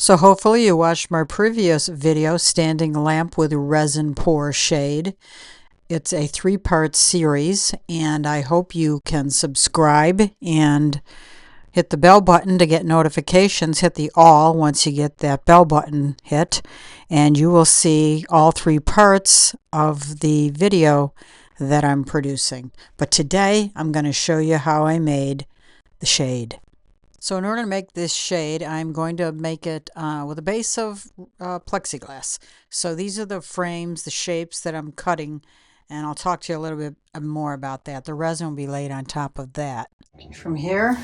So hopefully you watched my previous video, Standing Lamp with Resin Pour Shade. It's a 3-part series, and I hope you can subscribe and hit the bell button to get notifications. Hit the all once you get that bell button hit, and you will see all 3 parts of the video that I'm producing. But today I'm going to show you how I made the shade. So in order to make this shade, I'm going to make it with a base of plexiglass. So these are the frames, the shapes that I'm cutting, and I'll talk to you a little bit more about that. The resin will be laid on top of that. From here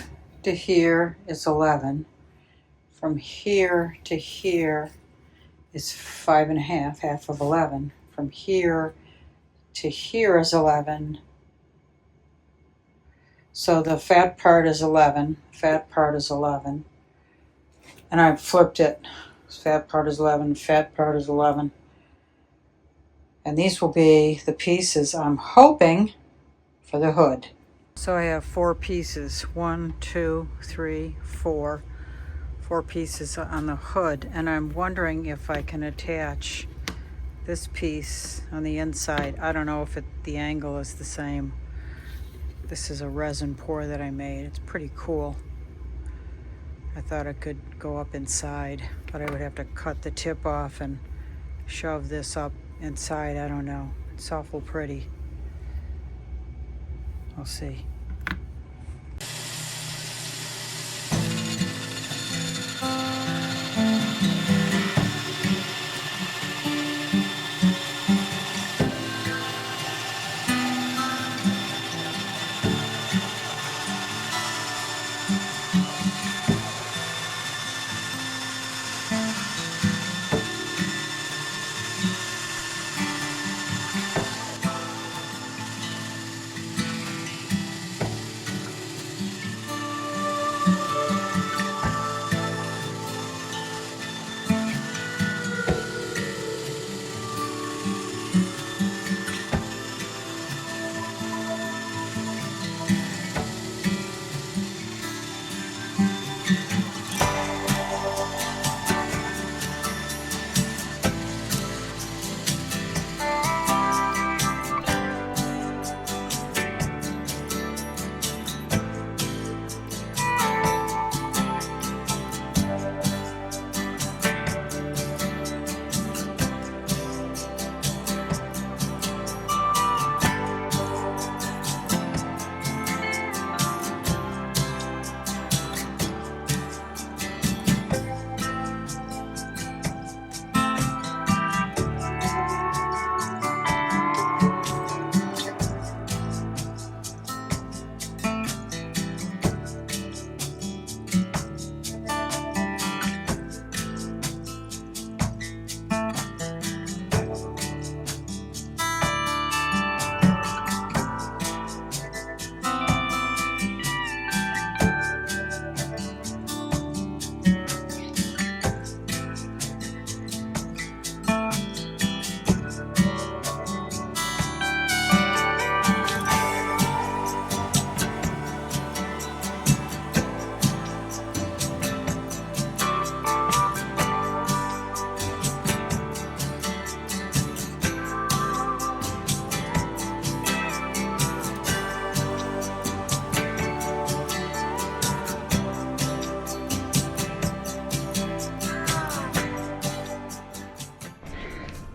to here is 11. From here to here is 5.5, half of 11. From here to here is 11. So the fat part is 11, fat part is 11, and I flipped it. Fat part is 11, fat part is 11. And these will be the pieces I'm hoping for the hood. So I have 4 pieces, 1, 2, 3, 4. 4 pieces on the hood, and I'm wondering if I can attach this piece on the inside. I don't know if the angle is the same. This is a resin pour that I made. It's pretty cool. I thought it could go up inside, but I would have to cut the tip off and shove this up inside. I don't know. It's awful pretty. We'll see.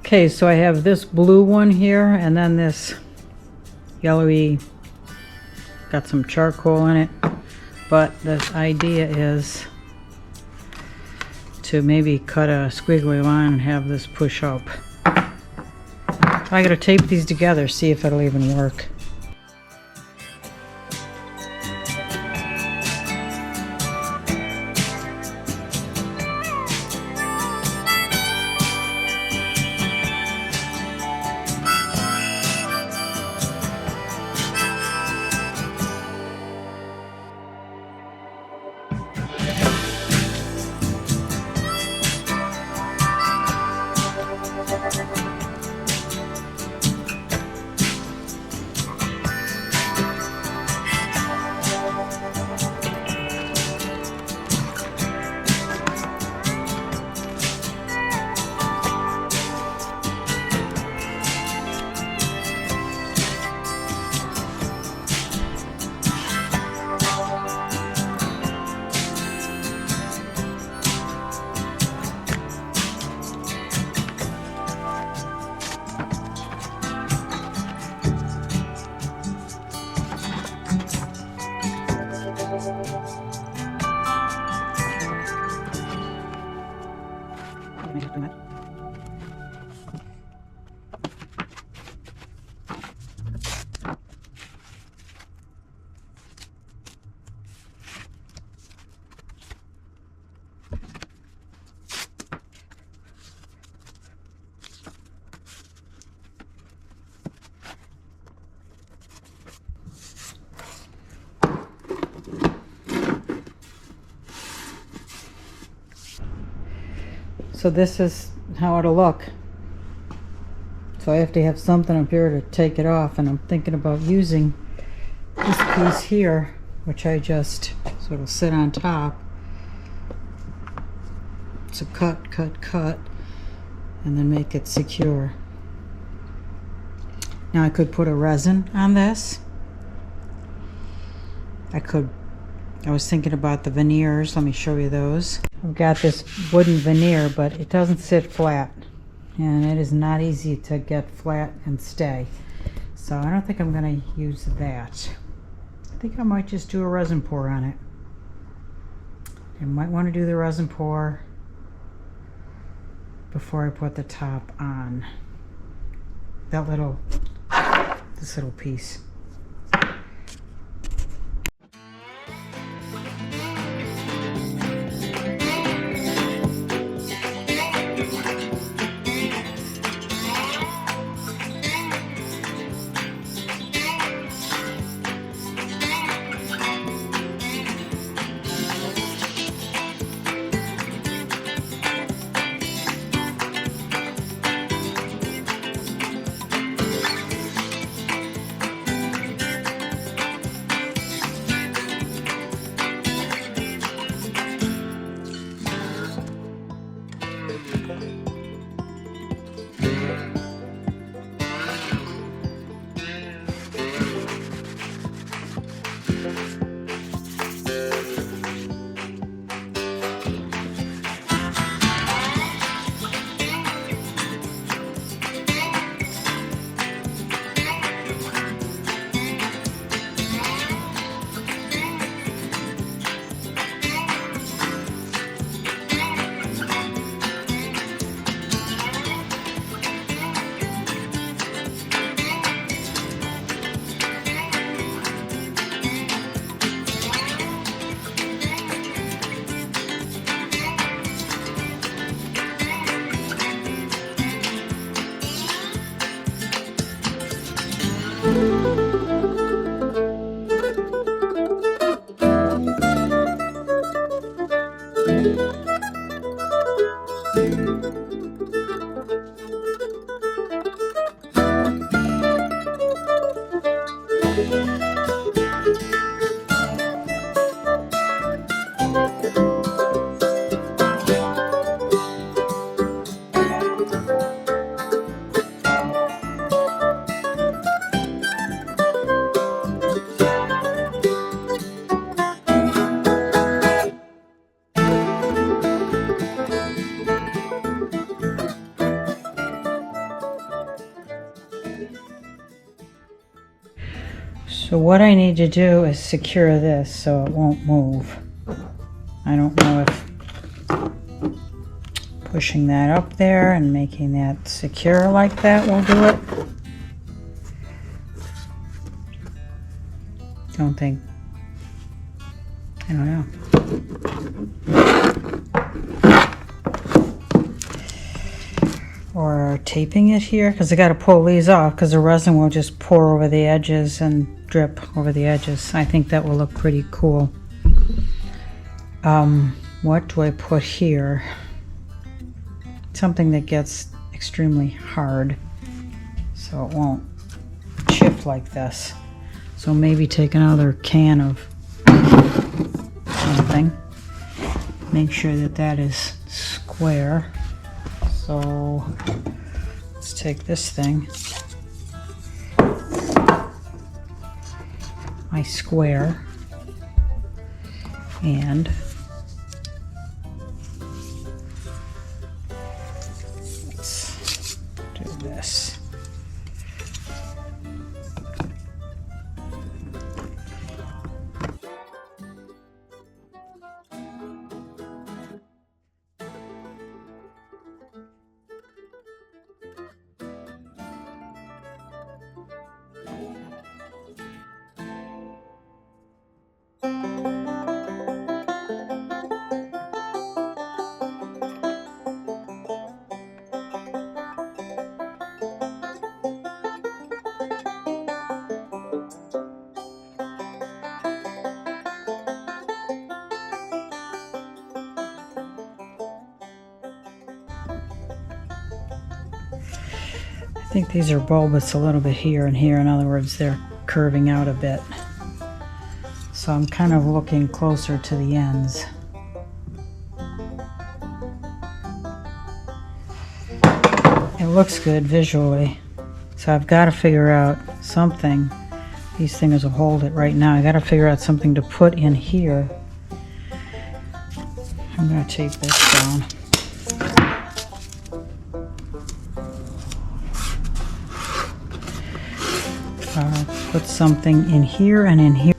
Okay, so I have this blue one here, and then this yellowy, got some charcoal in it, but the idea is to maybe cut a squiggly line and have this push up. I gotta tape these together, see if it'll even work. So this is how it'll look. So I have to have something up here to take it off, and I'm thinking about using this piece here, which I just sort of sit on top. So cut, cut, cut, and then make it secure. Now I could put a resin on this. I was thinking about the veneers. Let me show you those. I've got this wooden veneer, but it doesn't sit flat, and it is not easy to get flat and stay. So I don't think I'm going to use that. I think I might just do a resin pour on it. I might want to do the resin pour before I put the top on. This little piece. So what I need to do is secure this so it won't move. I don't know if pushing that up there and making that secure like that will do it. Don't think. I don't know. Or taping it here, because I got to pull these off because the resin will just pour over the edges and drip over the edges. I think that will look pretty cool. What do I put here? Something that gets extremely hard so it won't chip like this. So maybe take another can of something. Make sure that that is square. So let's take this thing, my square, and let's do this. I think these are bulbous a little bit here and here. In other words, they're curving out a bit. So I'm kind of looking closer to the ends. It looks good visually. So I've got to figure out something. These things will hold it right now. I got to figure out something to put in here. I'm going to tape this down. Put something in here and in here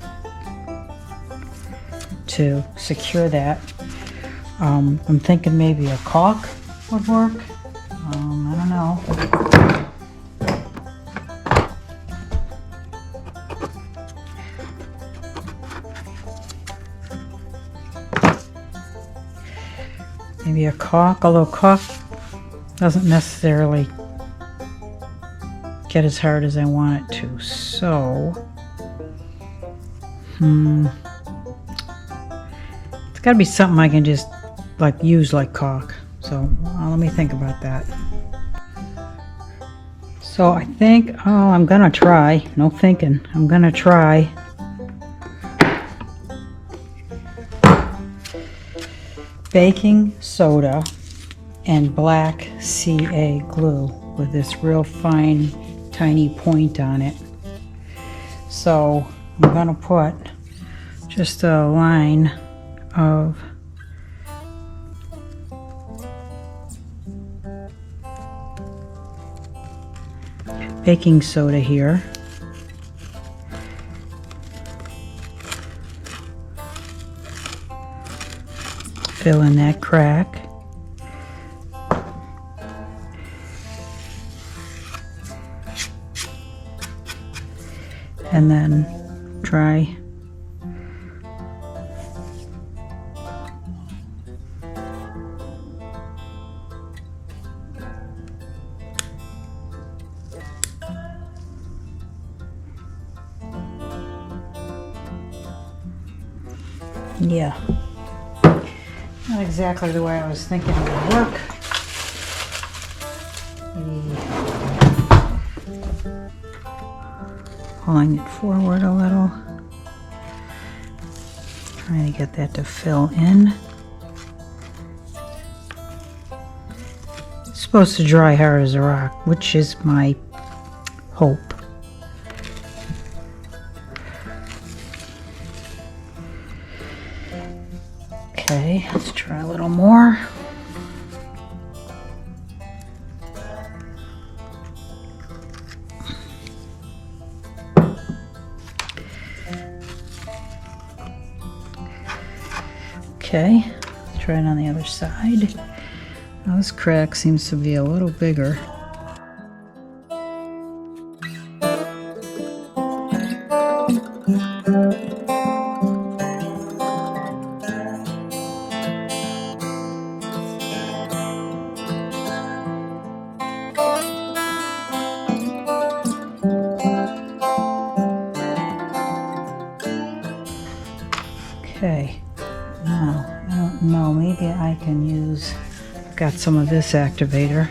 to secure that. I'm thinking maybe a caulk would work. I don't know. Maybe a caulk, although caulk doesn't necessarily get as hard as I want it to. So, it's got to be something I can just like use like caulk. So let me think about that. So I think, I'm gonna try. No thinking. I'm gonna try baking soda and black CA glue with this real fine tiny point on it. So I'm gonna put just a line of baking soda here. Fill in that crack. And then try yeah, not exactly the way I was thinking it would work. Pulling it forward a little, trying to get that to fill in. It's supposed to dry hard as a rock, which is my hope. Okay, let's try a little more. Okay, let's try it on the other side. Now this crack seems to be a little bigger. Okay, now I don't know, maybe I can use, I've got some of this activator.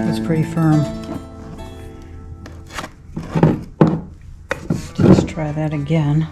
It's pretty firm. Let's try that again.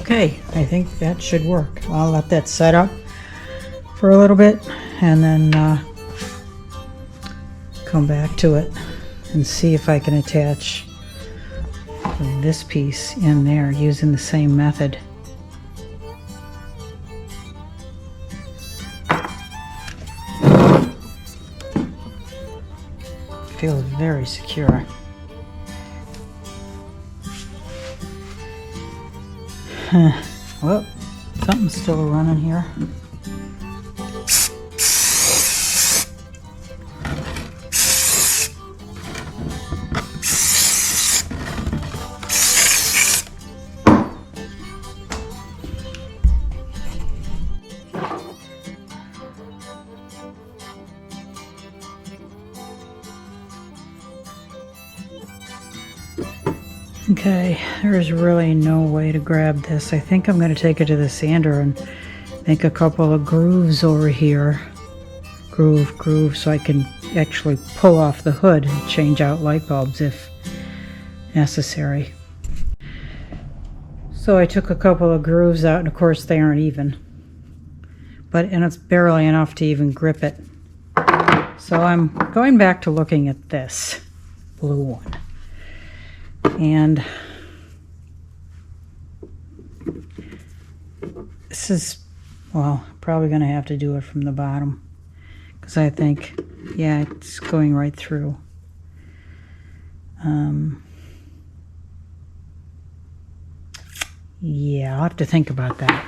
Okay, I think that should work. I'll let that set up for a little bit and then come back to it and see if I can attach this piece in there using the same method. Feels very secure. Well, something's still running here. Okay, there's really no way to grab this. I think I'm going to take it to the sander and make a couple of grooves over here. Groove, so I can actually pull off the hood and change out light bulbs if necessary. So I took a couple of grooves out, and of course they aren't even. And it's barely enough to even grip it. So I'm going back to looking at this blue one. And this is, well, probably going to have to do it from the bottom, because I think, yeah, it's going right through. Yeah, I'll have to think about that.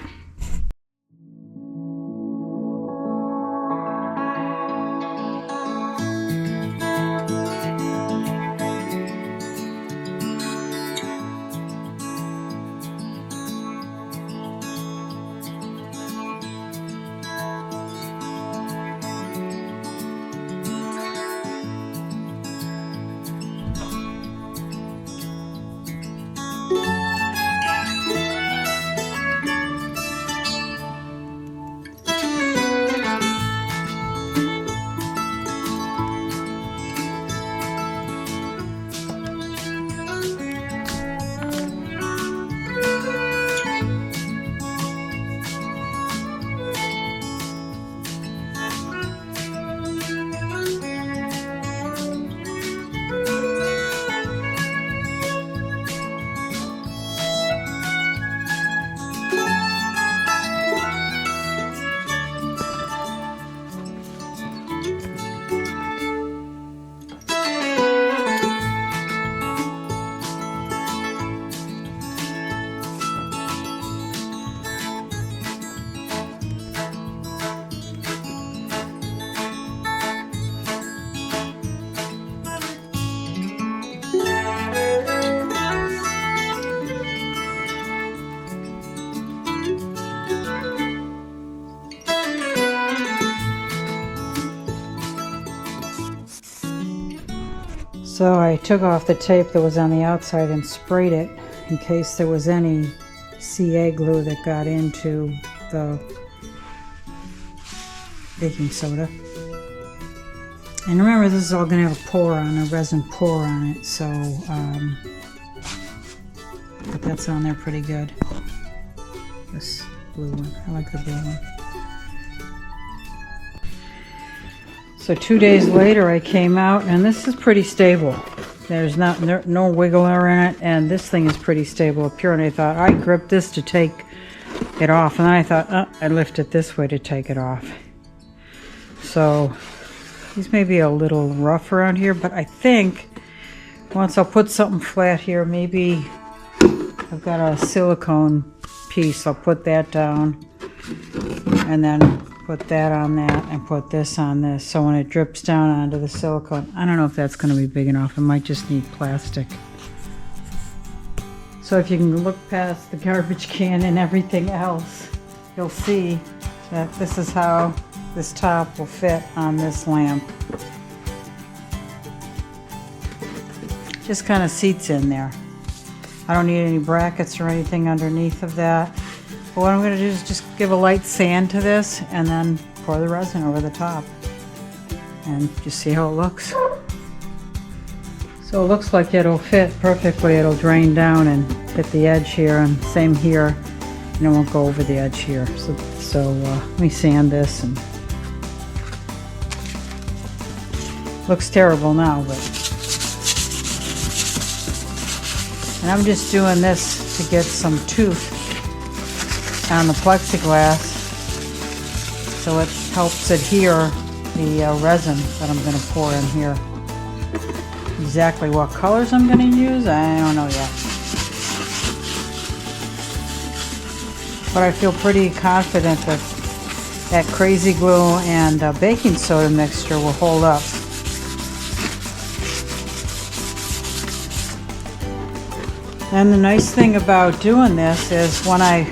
So I took off the tape that was on the outside and sprayed it in case there was any CA glue that got into the baking soda. And remember, this is all going to have a pour on, a resin pour on it, so but that's on there pretty good. This blue one, I like the blue one. So 2 days later I came out, and this is pretty stable. There's no wiggler in it, and this thing is pretty stable up here. And I thought I gripped this to take it off, and then I thought I lift it this way to take it off. So these may be a little rough around here, but I think once I'll put something flat here, maybe I've got a silicone piece, I'll put that down and then put that on that and put this on this, so when it drips down onto the silicone, I don't know if that's going to be big enough. It might just need plastic. So if you can look past the garbage can and everything else, you'll see that this is how this top will fit on this lamp. Just kind of seats in there. I don't need any brackets or anything underneath of that. But what I'm going to do is just give a light sand to this and then pour the resin over the top and just see how it looks. So it looks like it'll fit perfectly. It'll drain down and hit the edge here, and same here, and it won't go over the edge here. So let me sand this and Looks terrible now, but... And I'm just doing this to get some tooth on the plexiglass so it helps adhere the resin that I'm going to pour in here. Exactly what colors I'm going to use, I don't know yet. But I feel pretty confident that that crazy glue and baking soda mixture will hold up. And the nice thing about doing this is when I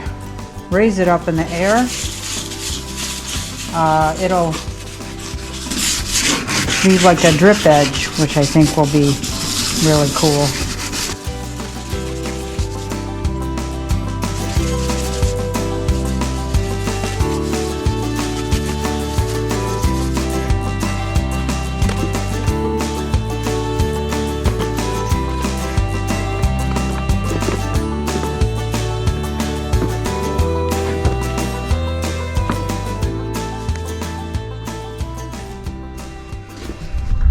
raise it up in the air, it'll leave like a drip edge, which I think will be really cool.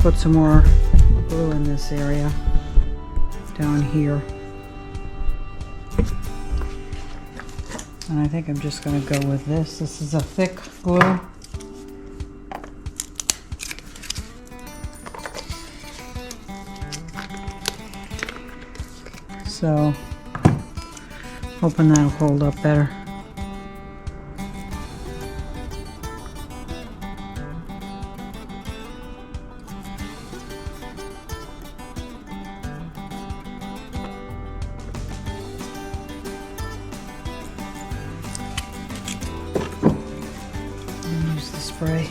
Put some more glue in this area down here. And I think I'm just going to go with this. This is a thick glue. So, hoping that'll hold up better. Use the spray.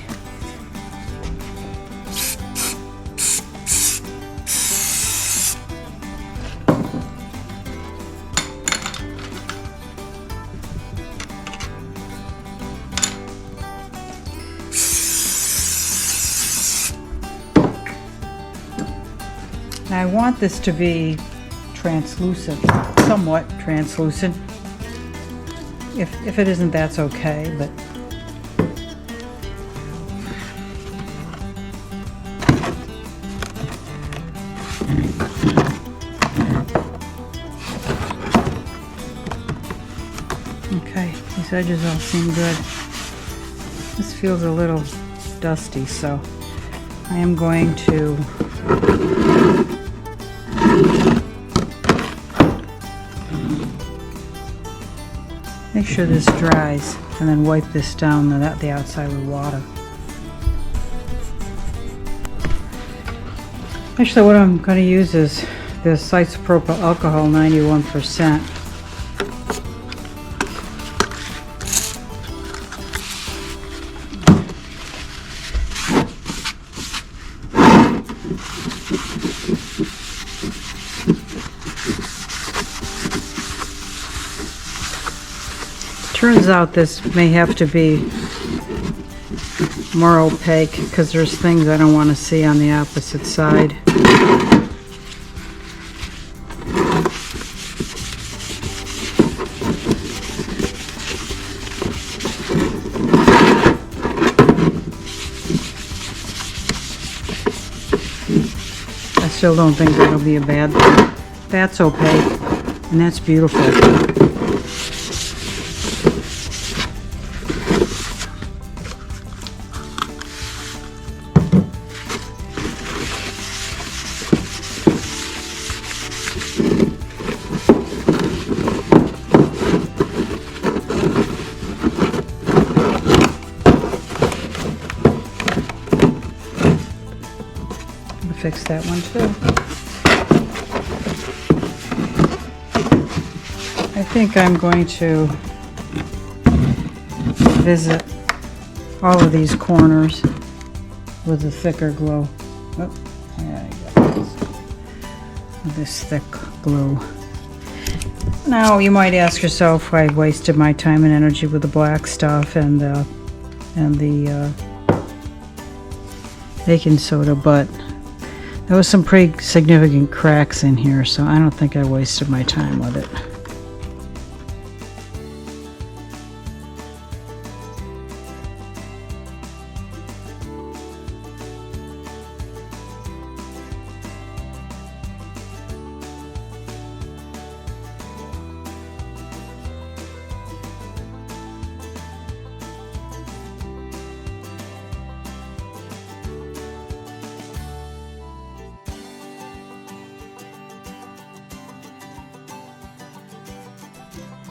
Now I want this to be translucent, somewhat translucent. If it isn't, that's okay, but okay, these edges all seem good. This feels a little dusty, so I am going to make sure this dries and then wipe this down the outside with water. Actually, what I'm going to use is this isopropyl alcohol 91%. Turns out this may have to be more opaque because there's things I don't want to see on the opposite side. I still don't think that'll be a bad thing. That's opaque, and that's beautiful. Fix that one too. I think I'm going to visit all of these corners with a thicker glue. Oh, yeah, I got this. With this thick glue. Now you might ask yourself why I wasted my time and energy with the black stuff and the baking soda, but there was some pretty significant cracks in here, so I don't think I wasted my time with it.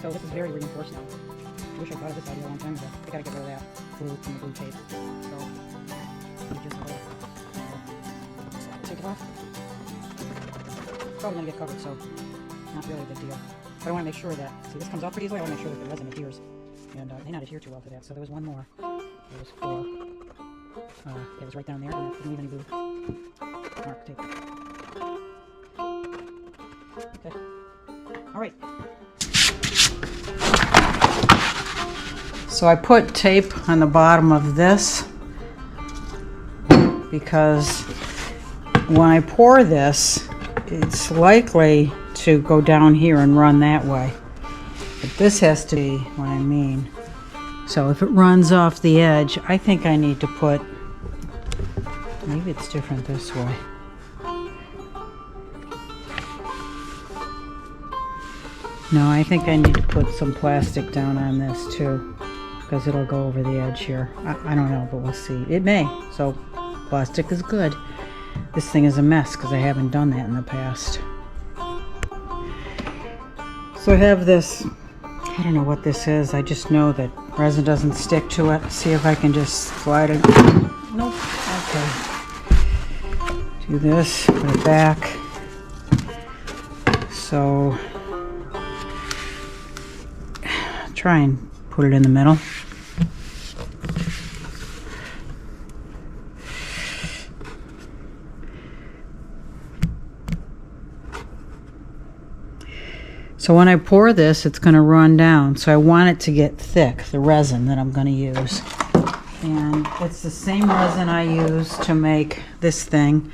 So this is very reinforced now. I wish I thought of this idea a long time ago. I gotta get rid of that glue from the glue tape. So you just take it off. Probably gonna get covered, so not really a big deal. But I want to make sure that, see, this comes off pretty easily. I want to make sure that the resin adheres. And it may not adhere too well to that. So there was one more. There was 4. It was right down there, and it didn't leave any glue mark tape. Okay. All right. So I put tape on the bottom of this because when I pour this, it's likely to go down here and run that way. But this has to be what I mean. So if it runs off the edge, I think I need to put, maybe it's different this way. No, I think I need to put some plastic down on this too, because it'll go over the edge here. I don't know, but we'll see. It may, so plastic is good. This thing is a mess because I haven't done that in the past. So I have this, I don't know what this is. I just know that resin doesn't stick to it. See if I can just slide it. Nope. Okay. Do this, put it back. So try and put it in the middle. So when I pour this, it's going to run down. So I want it to get thick, the resin that I'm going to use. And it's the same resin I use to make this thing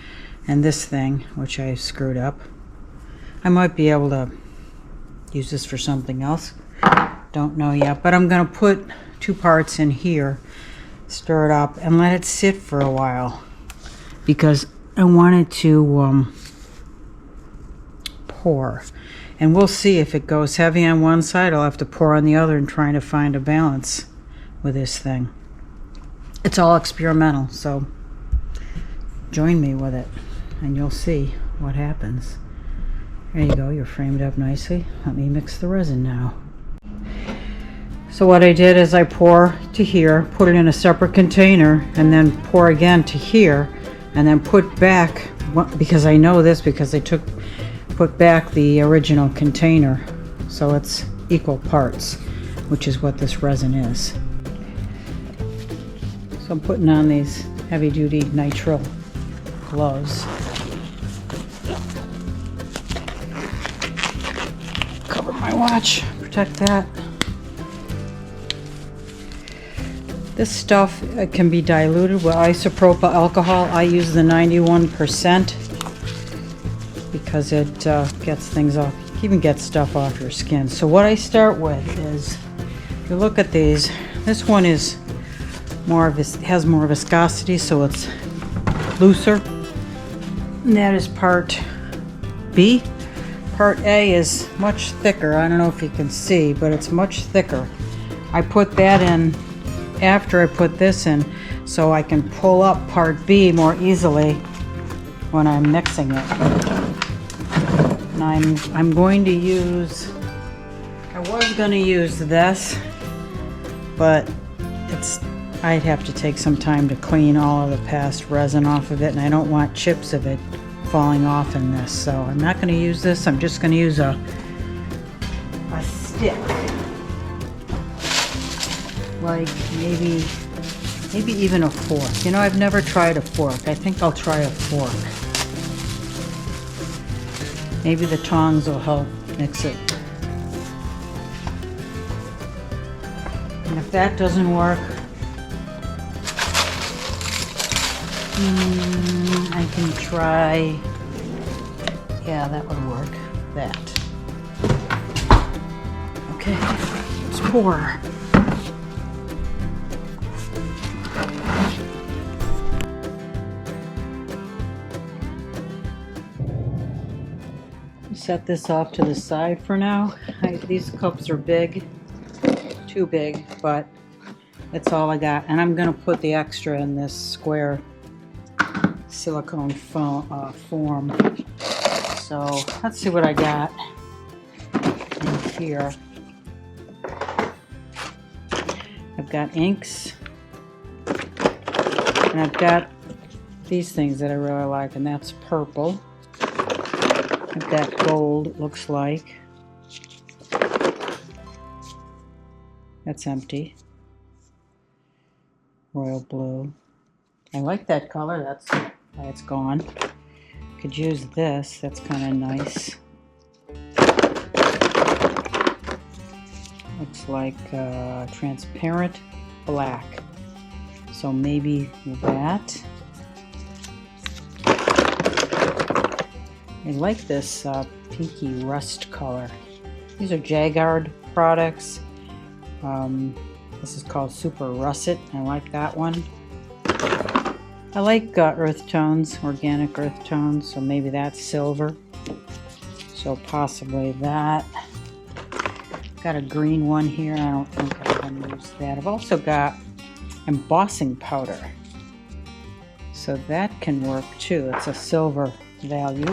and this thing, which I screwed up. I might be able to use this for something else. Don't know yet. But I'm going to put 2 parts in here, stir it up, and let it sit for a while. Because I want it to pour. And we'll see if it goes heavy on one side. I'll have to pour on the other and trying to find a balance with this thing. It's all experimental, so join me with it and you'll see what happens. There you go, you're framed up nicely. Let me mix the resin now. So what I did is I pour to here, put it in a separate container, and then pour again to here, and then put back, because I know this because I put back the original container, so it's equal parts, which is what this resin is. So I'm putting on these heavy-duty nitrile gloves. Cover my watch, protect that. This stuff can be diluted with isopropyl alcohol. I use the 91%. because it gets things off. You can get stuff off your skin. So what I start with is, if you look at these, this one is has more viscosity, so it's looser. And that is part B. Part A is much thicker. I don't know if you can see, but it's much thicker. I put that in after I put this in, so I can pull up part B more easily when I'm mixing it. And I'm going to use, I was going to use this, but I'd have to take some time to clean all of the past resin off of it, and I don't want chips of it falling off in this, so I'm not going to use this. I'm just going to use a stick, like maybe even a fork. You know, I've never tried a fork. I think I'll try a fork. Maybe the tongs will help mix it. And if that doesn't work, I can try, yeah, that would work, that. Okay, let's pour. Set this off to the side for now. These cups are big, too big, but that's all I got. And I'm going to put the extra in this square silicone form. So let's see what I got in here. I've got inks, and I've got these things that I really like, and that's purple. I've got gold, it looks like. That's empty. Royal blue. I like that color, that's why it's gone. Could use this, that's kind of nice. Looks like transparent black. So maybe that. I like this pinky rust color. These are Jagard products. This is called Super Russet. I like that one. I like earth tones, organic earth tones, so maybe that's silver. So possibly that. Got a green one here. I don't think I'm going to use that. I've also got embossing powder. So that can work too. It's a silver value.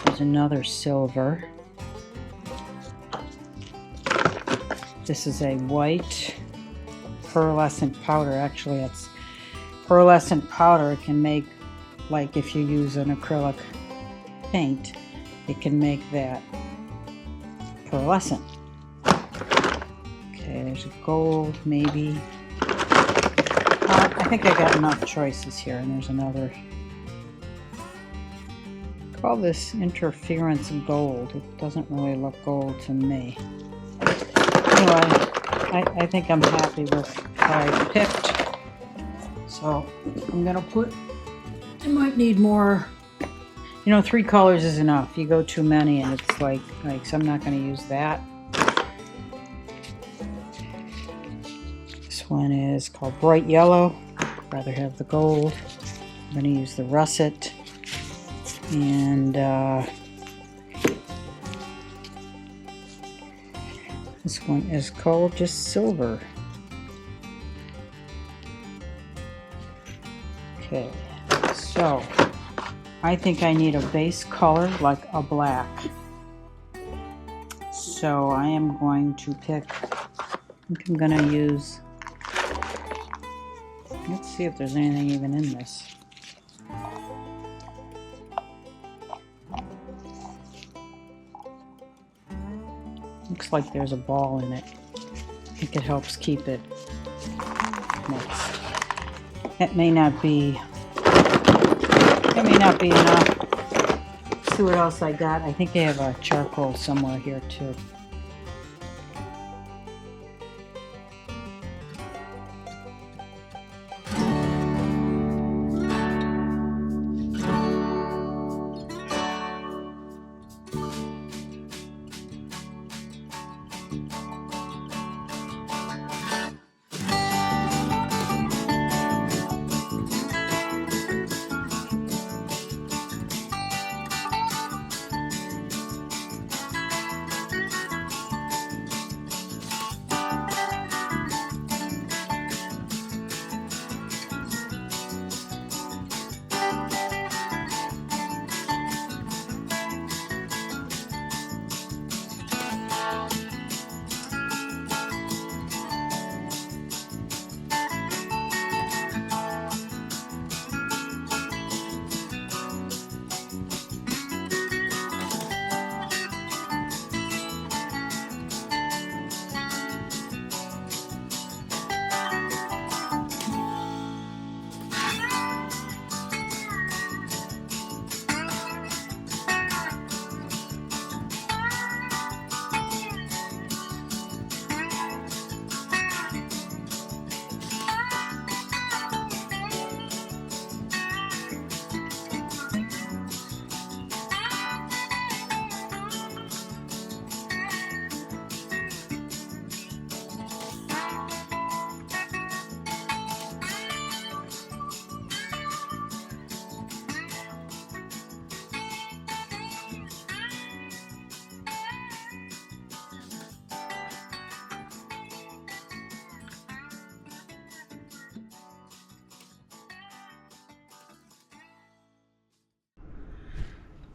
There's another silver. This is a white pearlescent powder. Actually, it's pearlescent powder. It can make, like if you use an acrylic paint, it can make that pearlescent. Okay, there's a gold, maybe. I think I got enough choices here, and there's another. Call this interference gold. It doesn't really look gold to me. Anyway, I think I'm happy with what I picked. So I'm gonna put, I might need more. You know, 3 colors is enough. You go too many and it's like so I'm not gonna use that. This one is called bright yellow. I'd rather have the gold. I'm gonna use the russet. And this one is called just silver. Okay, so I think I need a base color like a black. So I am going to pick, I think I'm going to use, let's see if there's anything even in this. Looks like there's a ball in it. I think it helps keep it mixed. It may not be enough. Let's see what else I got. I think they have a charcoal somewhere here too.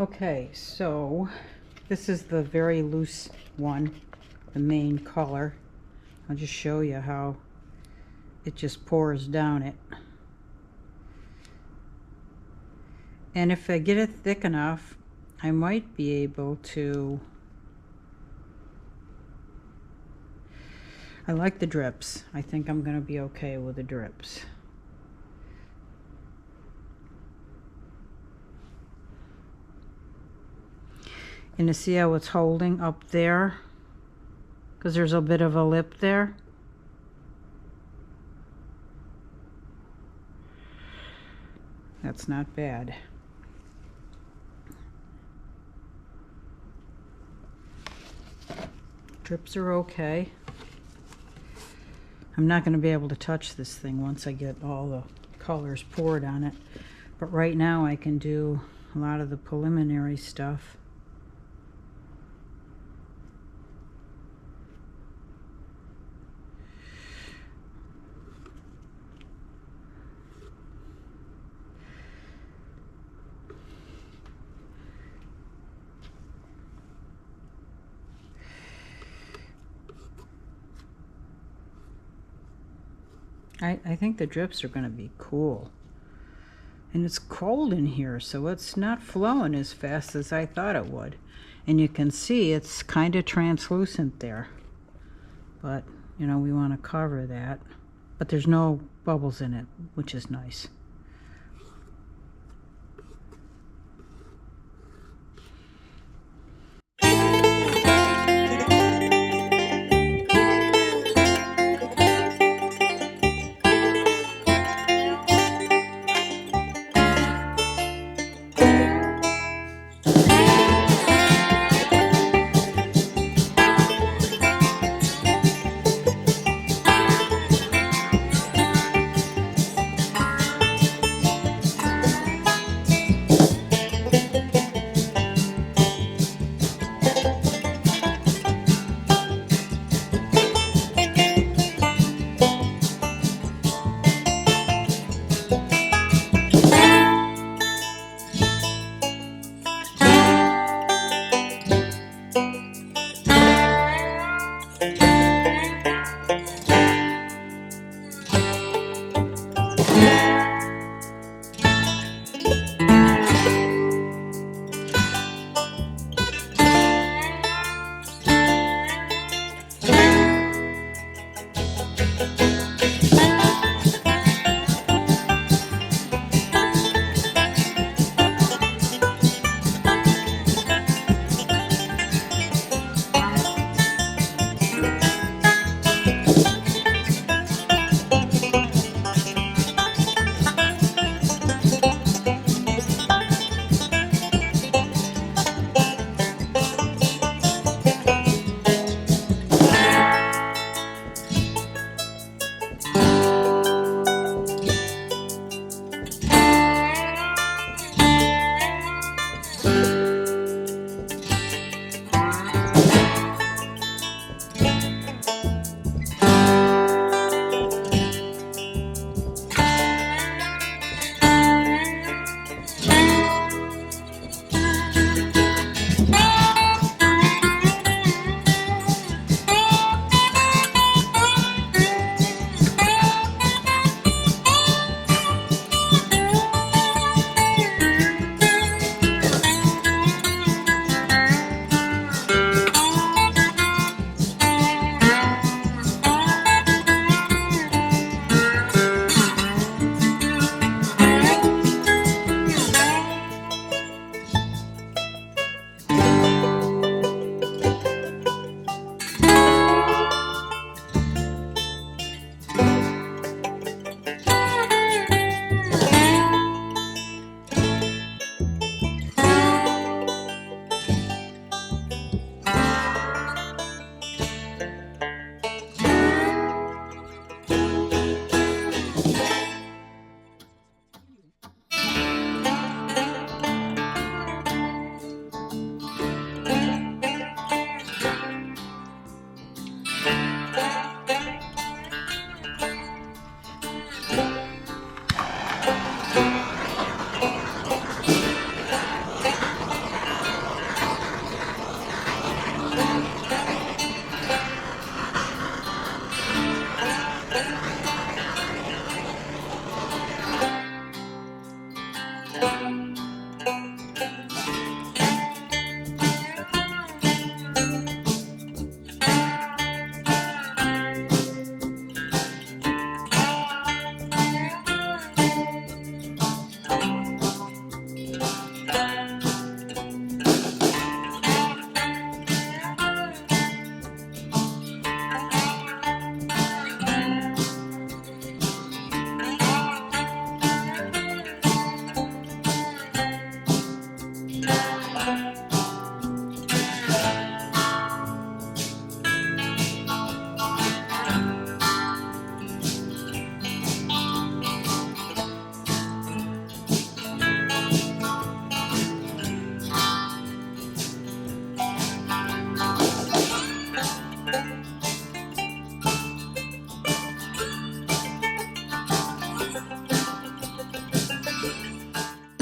Okay, so this is the very loose one, the main color. I'll just show you how it just pours down it. And if I get it thick enough, I might be able to, I like the drips. I think I'm going to be okay with the drips. And you see how it's holding up there? Because there's a bit of a lip there. That's not bad. Drips are okay. I'm not going to be able to touch this thing once I get all the colors poured on it. But right now I can do a lot of the preliminary stuff. I think the drips are going to be cool. And it's cold in here, so it's not flowing as fast as I thought it would. And you can see it's kind of translucent there. But, you know, we want to cover that. But there's no bubbles in it, which is nice.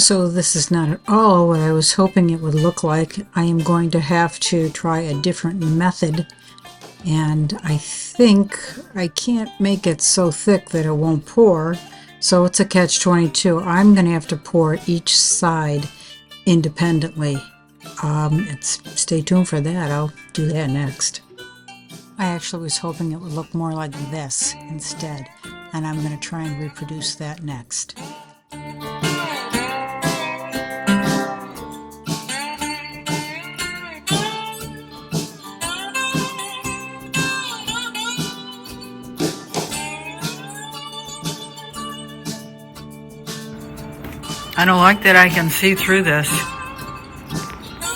So this is not at all what I was hoping it would look like. I am going to have to try a different method, and I think I can't make it so thick that it won't pour, so it's a catch-22. I'm going to have to pour each side independently. Stay tuned for that. I'll do that next. I actually was hoping it would look more like this instead, and I'm going to try and reproduce that next. I don't like that I can see through this.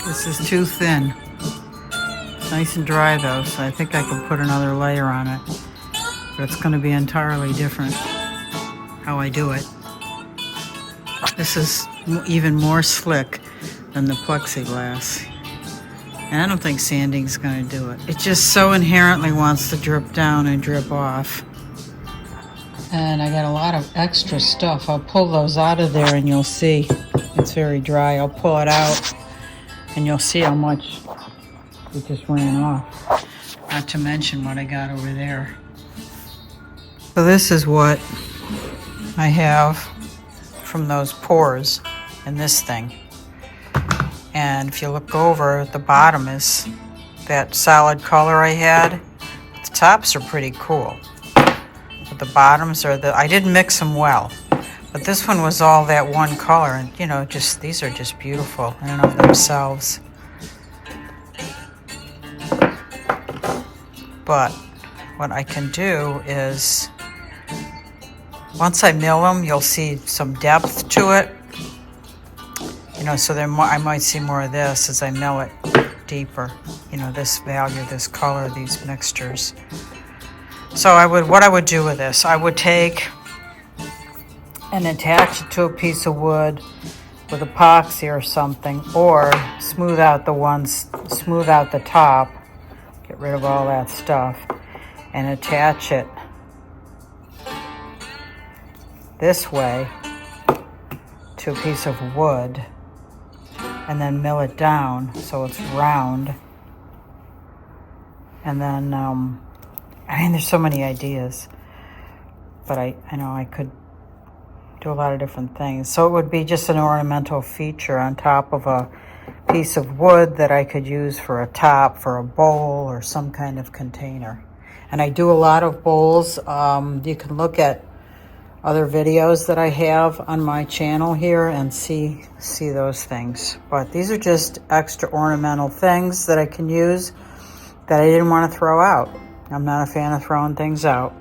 This is too thin. Nice and dry though, so I think I can put another layer on it. But it's going to be entirely different how I do it. This is even more slick than the plexiglass. And I don't think sanding's going to do it. It just so inherently wants to drip down and drip off. And I got a lot of extra stuff. I'll pull those out of there and you'll see it's very dry. I'll pull it out and you'll see how much it just ran off. Not to mention what I got over there. So this is what I have from those pores in this thing. And if you look over, the bottom is that solid color I had. The tops are pretty cool. But the bottoms are I didn't mix them well. But this one was all that one color, and you know, these are just beautiful in and of themselves. But what I can do is, once I mill them, you'll see some depth to it. You know, so I might see more of this as I mill it deeper. You know, this value, this color, these mixtures. So what I would do with this, I would take and attach it to a piece of wood with epoxy or something, or smooth out the top, get rid of all that stuff, and attach it this way to a piece of wood, and then mill it down so it's round. And then, I mean, there's so many ideas, but I know I could do a lot of different things. So it would be just an ornamental feature on top of a piece of wood that I could use for a top, for a bowl, or some kind of container. And I do a lot of bowls. You can look at other videos that I have on my channel here and see those things. But these are just extra ornamental things that I can use that I didn't want to throw out. I'm not a fan of throwing things out.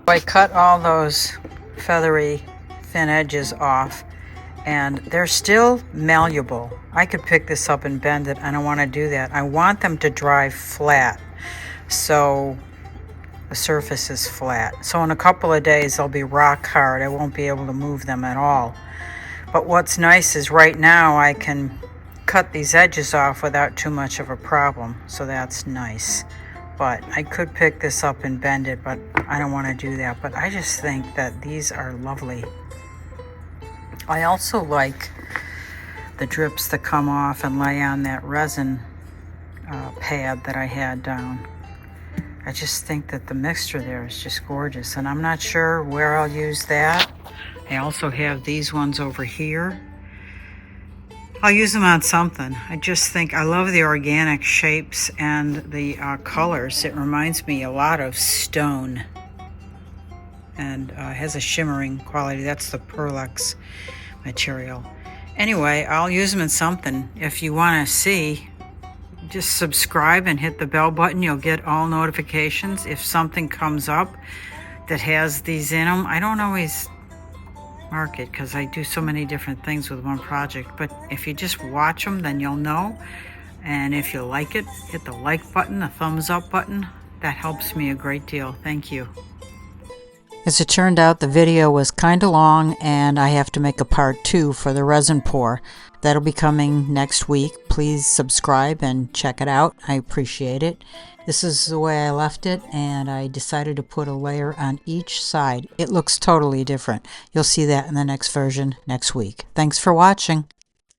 I cut all those feathery thin edges off, and they're still malleable. I could pick this up and bend it. I don't want to do that. I want them to dry flat, so the surface is flat. So in a couple of days they'll be rock hard. I won't be able to move them at all. But what's nice is right now I can cut these edges off without too much of a problem, so that's nice. But I could pick this up and bend it, but I don't want to do that. But I just think that these are lovely. I also like the drips that come off and lay on that resin pad that I had down. I just think that the mixture there is just gorgeous, and I'm not sure where I'll use that. I also have these ones over here. I'll use them on something. I just think I love the organic shapes and the colors. It reminds me a lot of stone, and has a shimmering quality. That's the Perlex material. Anyway, I'll use them in something. If you want to see, just subscribe and hit the bell button. You'll get all notifications if something comes up that has these in them. I don't always mark it because I do so many different things with one project, but if you just watch them, then you'll know. And if you like it, hit the like button, the thumbs up button. That helps me a great deal. Thank you. As it turned out, the video was kind of long and I have to make a part 2 for the resin pour. That'll be coming next week. Please subscribe and check it out. I appreciate it. This is the way I left it, and I decided to put a layer on each side. It looks totally different. You'll see that in the next version next week. Thanks for watching.